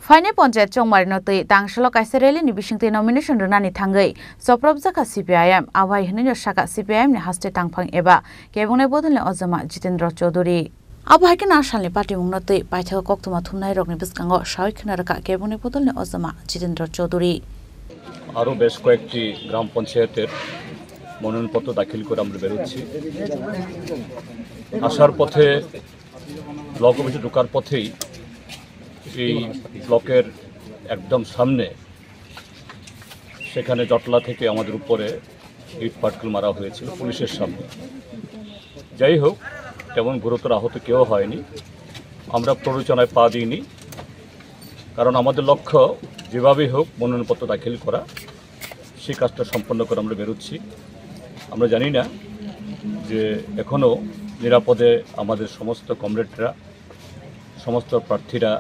Faine Ponjet Chongmarino Tui Tangsalo Kaisereli ni Bishingti nomination runani thangai Soprab Jaka CPIM Awai Hinin Shaka CPIM ni haste tangphang eba kebungne bodolne Ozama Jitendra Chaudhuri Abhaike na shalni party mungna tui paithak koktuma thumnai rokni biskango shawikna raka kebungne bodolne Ozama Jitendra Chaudhuri আরো বেশ কয়েকটি গ্রাম পঞ্চায়েতের মনোনয়নপত্র দাখিল করে আমরা বেরোচ্ছি আসার পথে ব্লক অফিসে ঢোকার পথেই এই ব্লকের একদম সামনে সেখানে জটলা থেকে আমাদের উপরে ইট পাটকেল মারা হয়েছিল পুলিশের সামনে যাই হোক তেমন গুরুতর আহত কেউ হয়নি আমরা প্ররোচনায় পা দিইনি কারণ আমাদের লক্ষ্য যেভাবেই হোক মনোনয়নপত্র দাখিল করা সেই কাজটা সম্পন্ন করে আমরা বেরোচ্ছি আমরা জানি না যে এখনও নিরাপদে আমাদের সমস্ত কমরেডরা সমস্ত প্রার্থীরা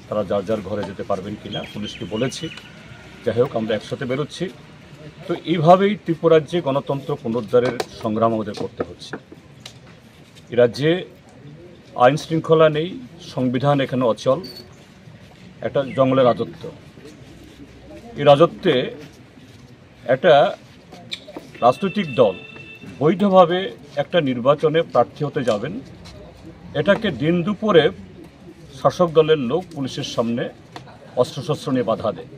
তারা যার যার ঘরে যেতে পারবেন কিনা পুলিশকে বলেছি যাই হোক আমরা একসাথে বেরোচ্ছি তো এইভাবেই ত্রিপুরাজ্যে গণতন্ত্র পুনরুদ্ধারের সংগ্রাম আমাদের করতে হচ্ছে এই রাজ্যে আইন শৃঙ্খলা নেই সংবিধান এখানে অচল একটা জঙ্গলের রাজত্ব এই রাজত্বে একটা রাজনৈতিক দল বৈধভাবে একটা নির্বাচনে প্রার্থী হতে যাবেন এটাকে দিন দুপুরে শাসক দলের লোক পুলিশের সামনে অস্ত্রশস্ত্র নিয়ে বাধা দেয়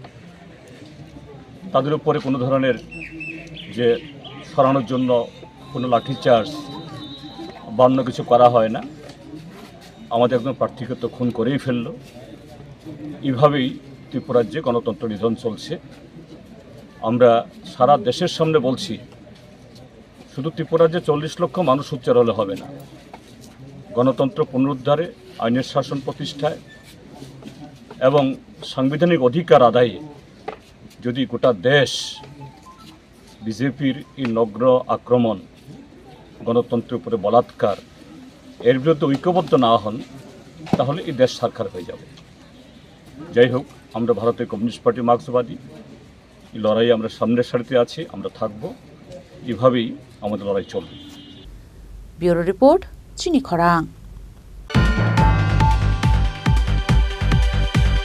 তাদের উপরে কোনো ধরনের যে সরানোর জন্য কোনো লাঠিচার্জ বা অন্য কিছু করা হয় না আমাদের একজন প্রার্থীকে তো খুন করেই ফেলল এইভাবেই ত্রিপুরাজ্যে গণতন্ত্র নিধন চলছে আমরা সারা দেশের সামনে বলছি শুধু ত্রিপুরাজ্যে 40 লক্ষ মানুষ উচ্চার হলে হবে না গণতন্ত্র পুনরুদ্ধারে আইনের শাসন প্রতিষ্ঠায় এবং সাংবিধানিক অধিকার আদায়ে যদি গোটা দেশ বিজেপির এই নগ্ন আক্রমণ গণতন্ত্রের উপরে বলাৎকার এর বিরুদ্ধে ঐক্যবদ্ধ না হন তাহলে এই দেশ সারখার হয়ে যাবে যাই হোক আমরা ভারতের কমিউনিস্ট পার্টি মার্ক্সবাদী এই লড়াই আমরা সামনের সারিতে আছি আমরা থাকব এভাবেই আমাদের লড়াই চলবে ব্যুরো রিপোর্ট চিনি খরাং।